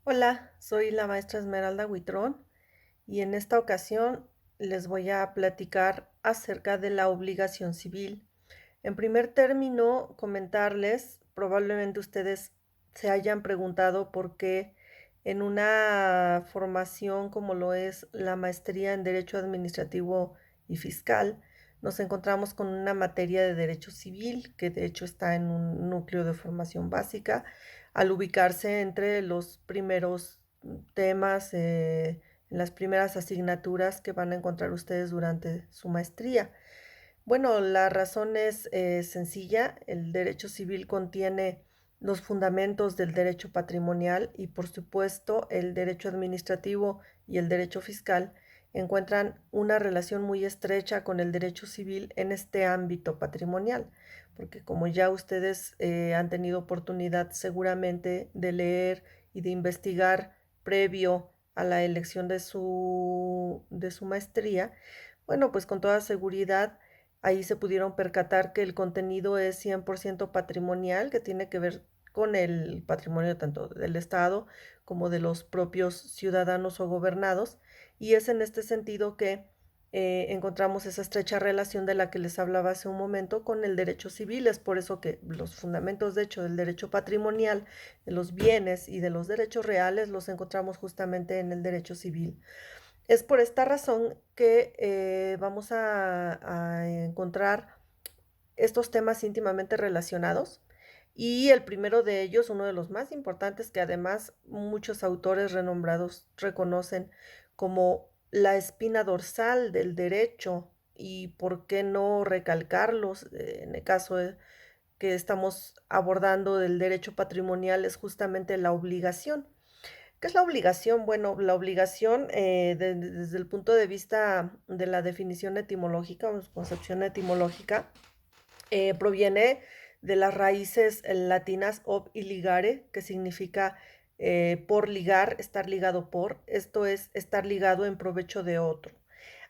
Hola, soy la maestra Esmeralda Huitrón y en esta ocasión les voy a platicar acerca de la obligación civil. En primer término, comentarles, probablemente ustedes se hayan preguntado por qué en una formación como lo es la maestría en Derecho Administrativo y Fiscal, nos encontramos con una materia de derecho civil que de hecho está en un núcleo de formación básica, al ubicarse entre los primeros temas, en las primeras asignaturas que van a encontrar ustedes durante su maestría. Bueno, la razón es sencilla. El derecho civil contiene los fundamentos del derecho patrimonial y, por supuesto, el derecho administrativo y el derecho fiscal encuentran una relación muy estrecha con el derecho civil en este ámbito patrimonial, porque como ya ustedes han tenido oportunidad seguramente de leer y de investigar previo a la elección de su maestría, bueno, pues con toda seguridad ahí se pudieron percatar que el contenido es 100% patrimonial, que tiene que ver con el patrimonio tanto del Estado como de los propios ciudadanos o gobernados. Y es en este sentido que encontramos esa estrecha relación de la que les hablaba hace un momento con el derecho civil. Es por eso que los fundamentos, de hecho, del derecho patrimonial, de los bienes y de los derechos reales los encontramos justamente en el derecho civil. Es por esta razón que vamos a encontrar estos temas íntimamente relacionados. Y el primero de ellos, uno de los más importantes, que además muchos autores renombrados reconocen como la espina dorsal del derecho, y por qué no recalcarlos, en el caso que estamos abordando del derecho patrimonial, es justamente la obligación. ¿Qué es la obligación? Bueno, la obligación, desde el punto de vista de la definición etimológica o concepción etimológica, proviene de las raíces latinas ob y ligare, que significa por ligar, estar ligado por, esto es estar ligado en provecho de otro.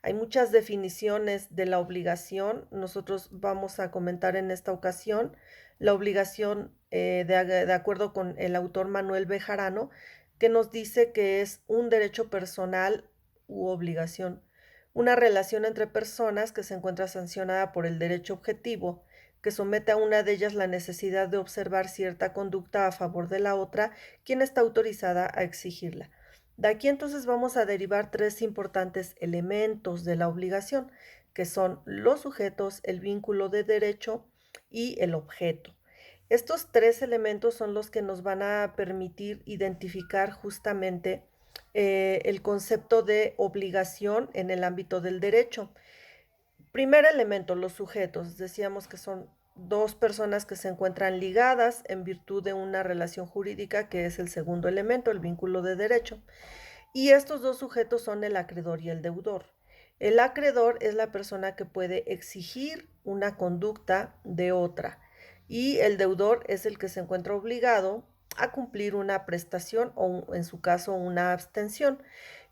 Hay muchas definiciones de la obligación. Nosotros vamos a comentar en esta ocasión la obligación, de acuerdo con el autor Manuel Bejarano, que nos dice que es un derecho personal u obligación, una relación entre personas que se encuentra sancionada por el derecho objetivo, que somete a una de ellas la necesidad de observar cierta conducta a favor de la otra, quien está autorizada a exigirla. De aquí entonces vamos a derivar tres importantes elementos de la obligación, que son los sujetos, el vínculo de derecho y el objeto. Estos tres elementos son los que nos van a permitir identificar justamente el concepto de obligación en el ámbito del derecho. Primer elemento, los sujetos. Decíamos que son dos personas que se encuentran ligadas en virtud de una relación jurídica, que es el segundo elemento, el vínculo de derecho. Y estos dos sujetos son el acreedor y el deudor. El acreedor es la persona que puede exigir una conducta de otra, y el deudor es el que se encuentra obligado a cumplir una prestación o, en su caso, una abstención.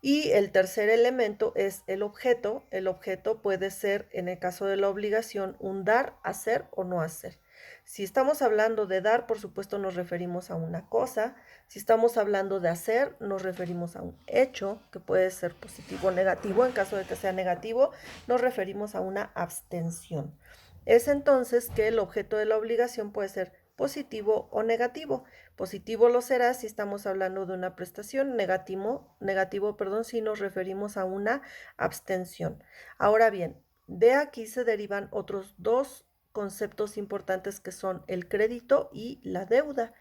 Y el tercer elemento es el objeto. El objeto puede ser, en el caso de la obligación, un dar, hacer o no hacer. Si estamos hablando de dar, por supuesto nos referimos a una cosa. Si estamos hablando de hacer, nos referimos a un hecho que puede ser positivo o negativo. En caso de que sea negativo, nos referimos a una abstención. Es entonces que el objeto de la obligación puede ser positivo o negativo. Positivo lo será si estamos hablando de una prestación, negativo, perdón, si nos referimos a una abstención. Ahora bien, de aquí se derivan otros dos conceptos importantes, que son el crédito y la deuda,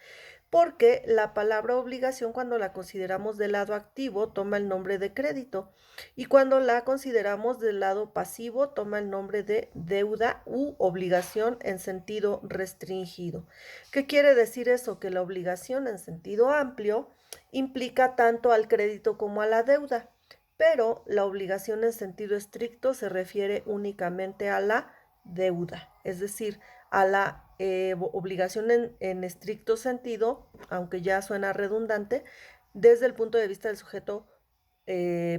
porque la palabra obligación, cuando la consideramos del lado activo, toma el nombre de crédito, y cuando la consideramos del lado pasivo, toma el nombre de deuda u obligación en sentido restringido. ¿Qué quiere decir eso? Que la obligación en sentido amplio implica tanto al crédito como a la deuda, pero la obligación en sentido estricto se refiere únicamente a la deuda, es decir, a la obligación en estricto sentido, aunque ya suena redundante, desde el punto de vista del sujeto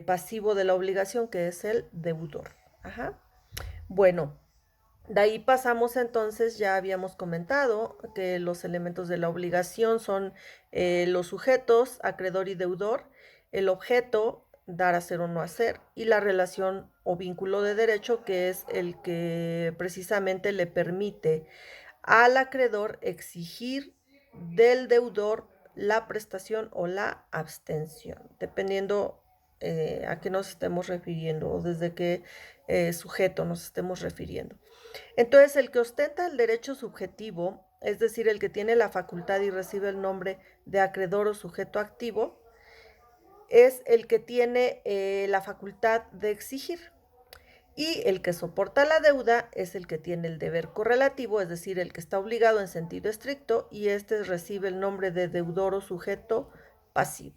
pasivo de la obligación, que es el deudor. Ajá. Bueno, De ahí pasamos entonces, ya habíamos comentado que los elementos de la obligación son los sujetos, acreedor y deudor, el objeto, dar, hacer o no hacer, y la relación o vínculo de derecho, que es el que precisamente le permite al acreedor exigir del deudor la prestación o la abstención, dependiendo a qué nos estemos refiriendo o desde qué sujeto nos estemos refiriendo. Entonces, el que ostenta el derecho subjetivo, es decir, el que tiene la facultad y recibe el nombre de acreedor o sujeto activo, es el que tiene la facultad de exigir. Y el que soporta la deuda es el que tiene el deber correlativo, es decir, el que está obligado en sentido estricto, y este recibe el nombre de deudor o sujeto pasivo.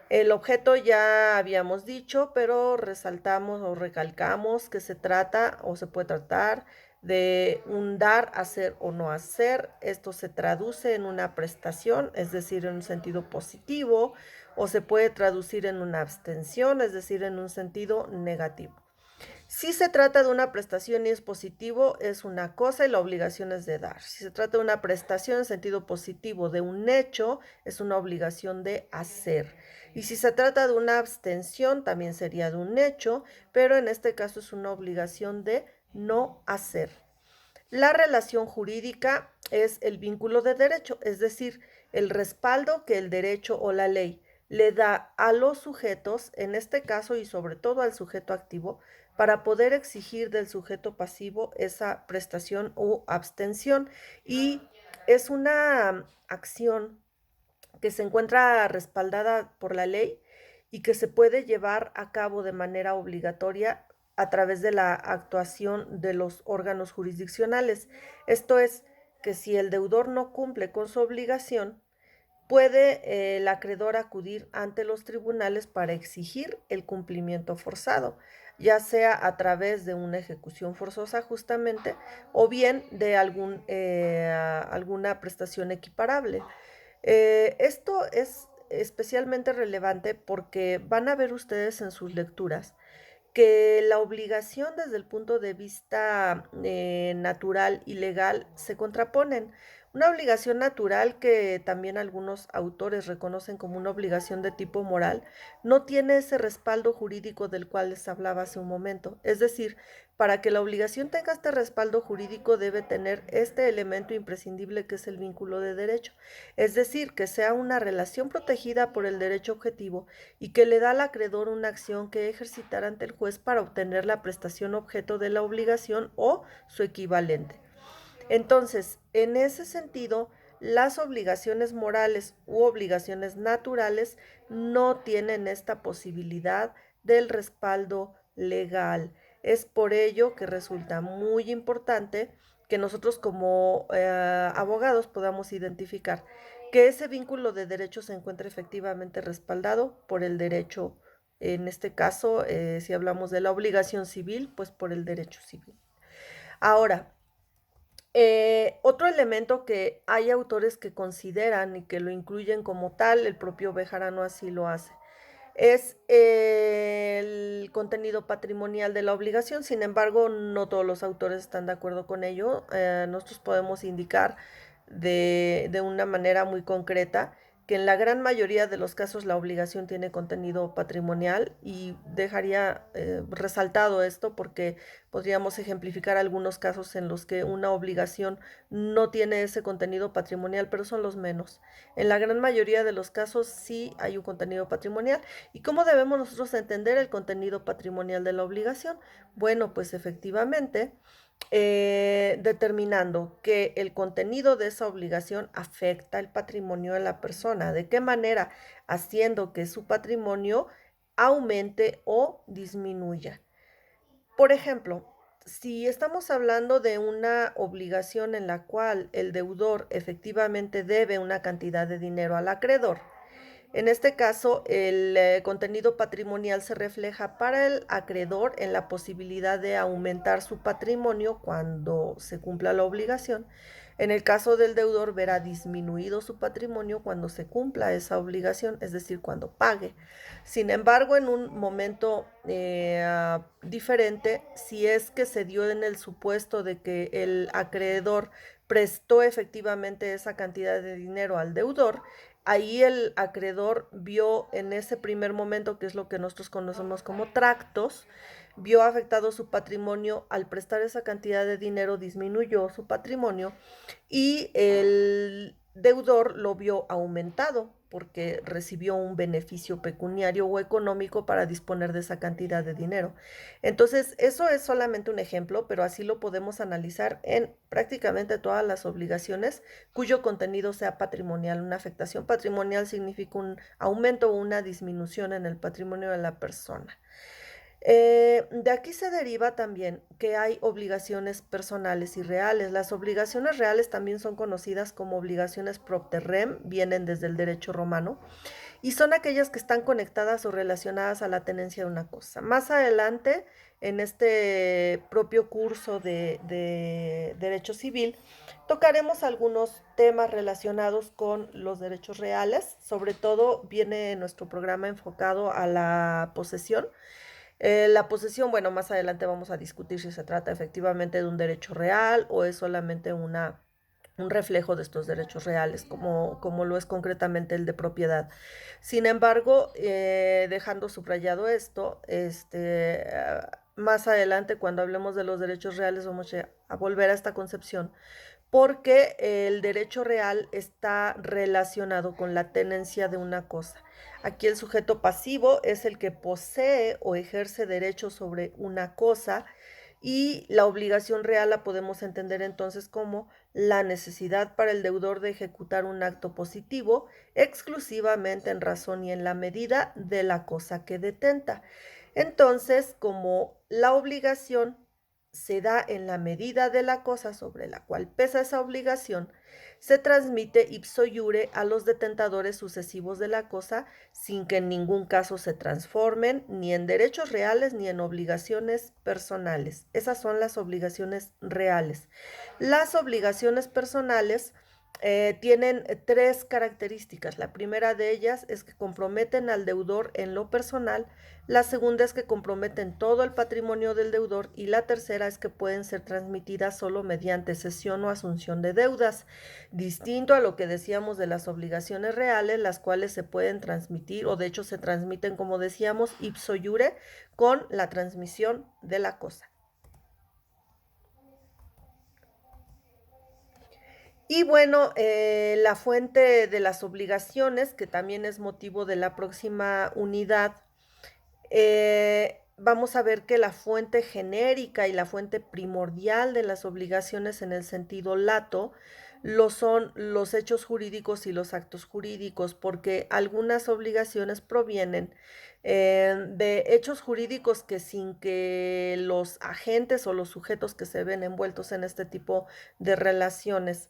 El objeto ya habíamos dicho, pero resaltamos o recalcamos que se trata o se puede tratar de un dar, hacer o no hacer. Esto se traduce en una prestación, es decir, en un sentido positivo, o se puede traducir en una abstención, es decir, en un sentido negativo. Si se trata de una prestación y es positivo, es una cosa y la obligación es de dar. Si se trata de una prestación en sentido positivo de un hecho, es una obligación de hacer. Y si se trata de una abstención, también sería de un hecho, pero en este caso es una obligación de no hacer. La relación jurídica es el vínculo de derecho, es decir, el respaldo que el derecho o la ley le da a los sujetos, en este caso y sobre todo al sujeto activo, para poder exigir del sujeto pasivo esa prestación o abstención. Y es una acción que se encuentra respaldada por la ley y que se puede llevar a cabo de manera obligatoria a través de la actuación de los órganos jurisdiccionales. Esto es que si el deudor no cumple con su obligación, puede el acreedor acudir ante los tribunales para exigir el cumplimiento forzado, ya sea a través de una ejecución forzosa justamente o bien de alguna prestación equiparable. Esto es especialmente relevante porque van a ver ustedes en sus lecturas que la obligación desde el punto de vista natural y legal se contraponen. Una obligación natural que también algunos autores reconocen como una obligación de tipo moral, no tiene ese respaldo jurídico del cual les hablaba hace un momento. Es decir, para que la obligación tenga este respaldo jurídico debe tener este elemento imprescindible que es el vínculo de derecho. Es decir, que sea una relación protegida por el derecho objetivo y que le da al acreedor una acción que ejercitar ante el juez para obtener la prestación objeto de la obligación o su equivalente. Entonces, en ese sentido, las obligaciones morales u obligaciones naturales no tienen esta posibilidad del respaldo legal. Es por ello que resulta muy importante que nosotros como abogados podamos identificar que ese vínculo de derecho se encuentra efectivamente respaldado por el derecho, en este caso, si hablamos de la obligación civil, pues por el derecho civil. Ahora, otro elemento que hay autores que consideran y que lo incluyen como tal, el propio Bejarano así lo hace, es el contenido patrimonial de la obligación. Sin embargo, no todos los autores están de acuerdo con ello. Nosotros podemos indicar de una manera muy concreta que en la gran mayoría de los casos la obligación tiene contenido patrimonial, y dejaría resaltado esto porque podríamos ejemplificar algunos casos en los que una obligación no tiene ese contenido patrimonial, pero son los menos. En la gran mayoría de los casos sí hay un contenido patrimonial. ¿Y cómo debemos nosotros entender el contenido patrimonial de la obligación? Bueno, pues efectivamente, determinando que el contenido de esa obligación afecta el patrimonio de la persona. ¿De qué manera? Haciendo que su patrimonio aumente o disminuya. Por ejemplo, si estamos hablando de una obligación en la cual el deudor efectivamente debe una cantidad de dinero al acreedor, en este caso, el contenido patrimonial se refleja para el acreedor en la posibilidad de aumentar su patrimonio cuando se cumpla la obligación. En el caso del deudor, verá disminuido su patrimonio cuando se cumpla esa obligación, es decir, cuando pague. Sin embargo, en un momento diferente, si es que se dio en el supuesto de que el acreedor prestó efectivamente esa cantidad de dinero al deudor, ahí el acreedor vio en ese primer momento, que es lo que nosotros conocemos como tractos, vio afectado su patrimonio al prestar esa cantidad de dinero, disminuyó su patrimonio y el deudor lo vio aumentado porque recibió un beneficio pecuniario o económico para disponer de esa cantidad de dinero. Entonces, eso es solamente un ejemplo, pero así lo podemos analizar en prácticamente todas las obligaciones cuyo contenido sea patrimonial. Una afectación patrimonial significa un aumento o una disminución en el patrimonio de la persona. De aquí se deriva también que hay obligaciones personales y reales. Las obligaciones reales también son conocidas como obligaciones propter rem, vienen desde el derecho romano, y son aquellas que están conectadas o relacionadas a la tenencia de una cosa. Más adelante, en este propio curso de Derecho Civil, tocaremos algunos temas relacionados con los derechos reales. Sobre todo viene nuestro programa enfocado a la posesión. La posesión, bueno, más adelante vamos a discutir si se trata efectivamente de un derecho real o es solamente un reflejo de estos derechos reales, como lo es concretamente el de propiedad. Sin embargo, dejando subrayado esto, más adelante cuando hablemos de los derechos reales vamos a volver a esta concepción porque el derecho real está relacionado con la tenencia de una cosa. Aquí el sujeto pasivo es el que posee o ejerce derechos sobre una cosa y la obligación real la podemos entender entonces como la necesidad para el deudor de ejecutar un acto positivo exclusivamente en razón y en la medida de la cosa que detenta. Entonces, como la obligación se da en la medida de la cosa sobre la cual pesa esa obligación, se transmite ipso iure a los detentadores sucesivos de la cosa sin que en ningún caso se transformen ni en derechos reales ni en obligaciones personales. Esas son las obligaciones reales. Las obligaciones personales tienen tres características. La primera de ellas es que comprometen al deudor en lo personal, la segunda es que comprometen todo el patrimonio del deudor y la tercera es que pueden ser transmitidas solo mediante cesión o asunción de deudas, distinto a lo que decíamos de las obligaciones reales, las cuales se pueden transmitir o de hecho se transmiten, como decíamos, ipso iure con la transmisión de la cosa. Y bueno, la fuente de las obligaciones, que también es motivo de la próxima unidad, vamos a ver que la fuente genérica y la fuente primordial de las obligaciones en el sentido lato lo son los hechos jurídicos y los actos jurídicos, porque algunas obligaciones provienen de hechos jurídicos que sin que los agentes o los sujetos que se ven envueltos en este tipo de relaciones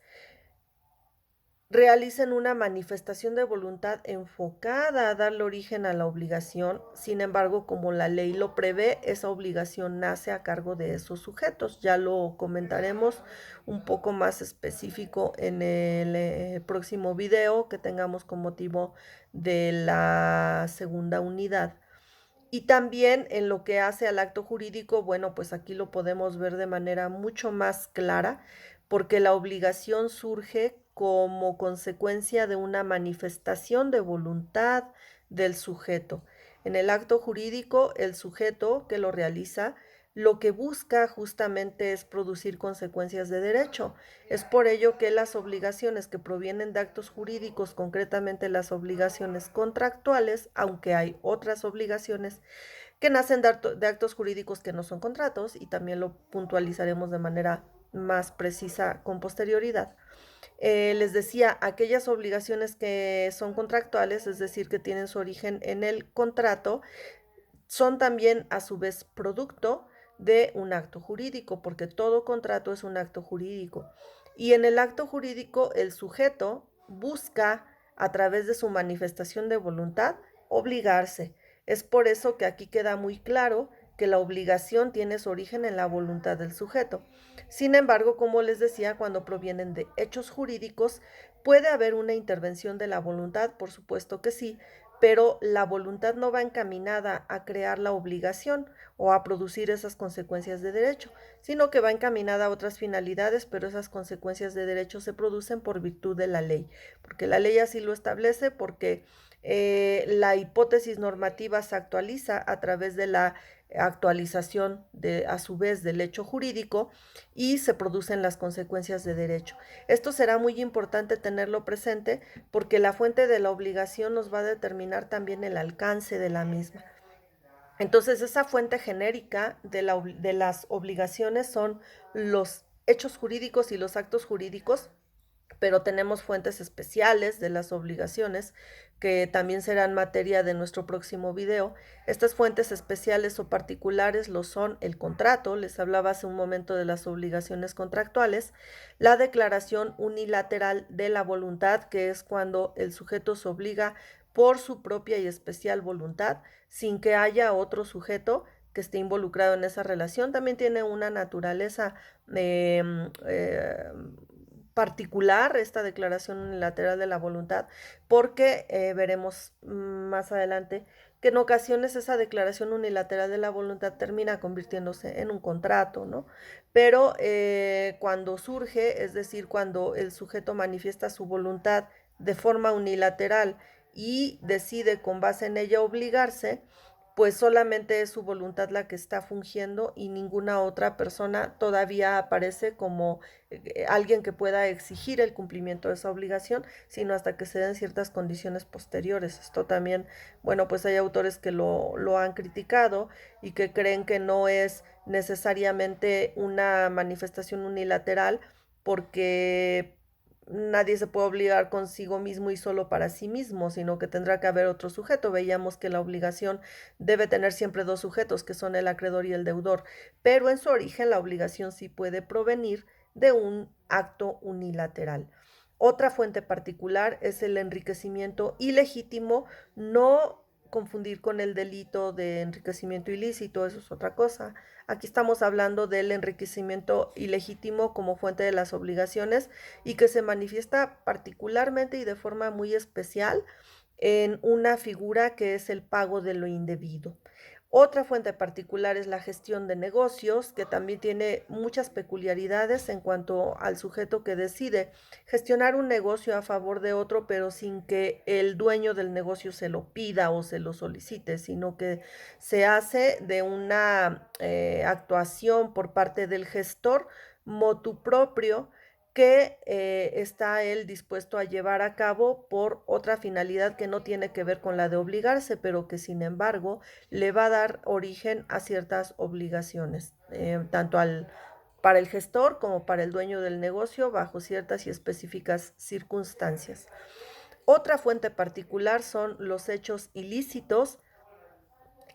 realicen una manifestación de voluntad enfocada a darle origen a la obligación. Sin embargo, como la ley lo prevé, esa obligación nace a cargo de esos sujetos. Ya lo comentaremos un poco más específico en el próximo video que tengamos con motivo de la segunda unidad. Y también en lo que hace al acto jurídico, bueno, pues aquí lo podemos ver de manera mucho más clara, porque la obligación surge como consecuencia de una manifestación de voluntad del sujeto. En el acto jurídico, el sujeto que lo realiza, lo que busca justamente es producir consecuencias de derecho. Es por ello que las obligaciones que provienen de actos jurídicos, concretamente las obligaciones contractuales, aunque hay otras obligaciones que nacen de actos jurídicos que no son contratos, y también lo puntualizaremos de manera más precisa con posterioridad. Les decía, aquellas obligaciones que son contractuales, es decir, que tienen su origen en el contrato, son también a su vez producto de un acto jurídico, porque todo contrato es un acto jurídico. Y en el acto jurídico el sujeto busca, a través de su manifestación de voluntad, obligarse. Es por eso que aquí queda muy claro que la obligación tiene su origen en la voluntad del sujeto. Sin embargo, como les decía, cuando provienen de hechos jurídicos, puede haber una intervención de la voluntad, por supuesto que sí, pero la voluntad no va encaminada a crear la obligación o a producir esas consecuencias de derecho, sino que va encaminada a otras finalidades, pero esas consecuencias de derecho se producen por virtud de la ley, porque la ley así lo establece, porque la hipótesis normativa se actualiza a través de la actualización a su vez del hecho jurídico y se producen las consecuencias de derecho. Esto será muy importante tenerlo presente porque la fuente de la obligación nos va a determinar también el alcance de la misma. Entonces, esa fuente genérica de las obligaciones son los hechos jurídicos y los actos jurídicos, pero tenemos fuentes especiales de las obligaciones que también serán materia de nuestro próximo video. Estas fuentes especiales o particulares lo son el contrato, les hablaba hace un momento de las obligaciones contractuales, la declaración unilateral de la voluntad, que es cuando el sujeto se obliga por su propia y especial voluntad, sin que haya otro sujeto que esté involucrado en esa relación. También tiene una naturaleza eh, eh, particular esta declaración unilateral de la voluntad, porque veremos más adelante que en ocasiones esa declaración unilateral de la voluntad termina convirtiéndose en un contrato, ¿no? Pero cuando surge, es decir, cuando el sujeto manifiesta su voluntad de forma unilateral y decide con base en ella obligarse, pues solamente es su voluntad la que está fungiendo y ninguna otra persona todavía aparece como alguien que pueda exigir el cumplimiento de esa obligación, sino hasta que se den ciertas condiciones posteriores. Esto también, bueno, pues hay autores que lo han criticado y que creen que no es necesariamente una manifestación unilateral porque nadie se puede obligar consigo mismo y solo para sí mismo, sino que tendrá que haber otro sujeto. Veíamos que la obligación debe tener siempre dos sujetos, que son el acreedor y el deudor, pero en su origen la obligación sí puede provenir de un acto unilateral. Otra fuente particular es el enriquecimiento ilegítimo, no confundir con el delito de enriquecimiento ilícito, eso es otra cosa. Aquí estamos hablando del enriquecimiento ilegítimo como fuente de las obligaciones y que se manifiesta particularmente y de forma muy especial en una figura que es el pago de lo indebido. Otra fuente particular es la gestión de negocios, que también tiene muchas peculiaridades en cuanto al sujeto que decide gestionar un negocio a favor de otro, pero sin que el dueño del negocio se lo pida o se lo solicite, sino que se hace de una actuación por parte del gestor motu propio que está él dispuesto a llevar a cabo por otra finalidad que no tiene que ver con la de obligarse, pero que sin embargo le va a dar origen a ciertas obligaciones, tanto para el gestor como para el dueño del negocio, bajo ciertas y específicas circunstancias. Otra fuente particular son los hechos ilícitos,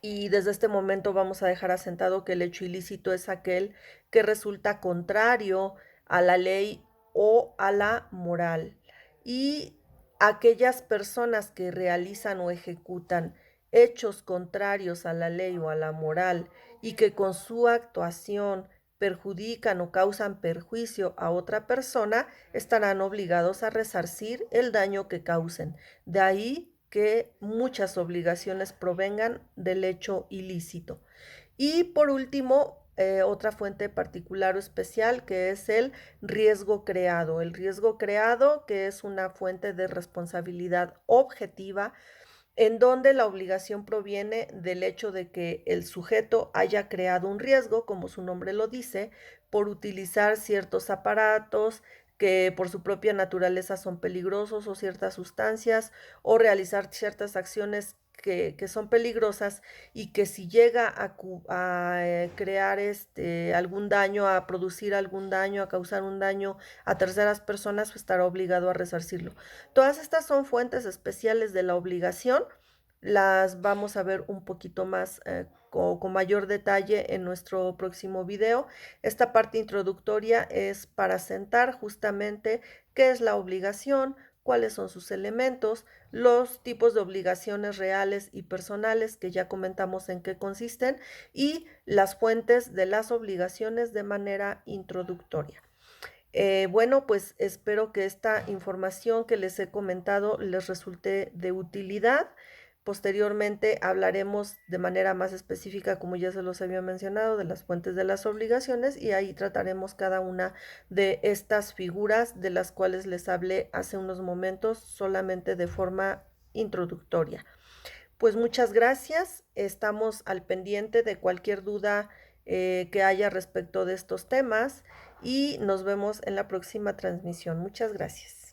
y desde este momento vamos a dejar asentado que el hecho ilícito es aquel que resulta contrario a la ley o a la moral. Y aquellas personas que realizan o ejecutan hechos contrarios a la ley o a la moral y que con su actuación perjudican o causan perjuicio a otra persona, estarán obligados a resarcir el daño que causen. De ahí que muchas obligaciones provengan del hecho ilícito. Y por último, otra fuente particular o especial que es el riesgo creado. El riesgo creado, que es una fuente de responsabilidad objetiva en donde la obligación proviene del hecho de que el sujeto haya creado un riesgo, como su nombre lo dice, por utilizar ciertos aparatos que por su propia naturaleza son peligrosos o ciertas sustancias o realizar ciertas acciones que son peligrosas y que si llega a crear algún daño, a producir algún daño, a causar un daño a terceras personas, pues estará obligado a resarcirlo. Todas estas son fuentes especiales de la obligación, las vamos a ver un poquito más con mayor detalle en nuestro próximo video. Esta parte introductoria es para sentar justamente qué es la obligación, cuáles son sus elementos, los tipos de obligaciones reales y personales, que ya comentamos en qué consisten, y las fuentes de las obligaciones de manera introductoria. Bueno, pues espero que esta información que les he comentado les resulte de utilidad. Posteriormente hablaremos de manera más específica, como ya se los había mencionado, de las fuentes de las obligaciones y ahí trataremos cada una de estas figuras de las cuales les hablé hace unos momentos solamente de forma introductoria. Pues muchas gracias, estamos al pendiente de cualquier duda que haya respecto de estos temas y nos vemos en la próxima transmisión. Muchas gracias.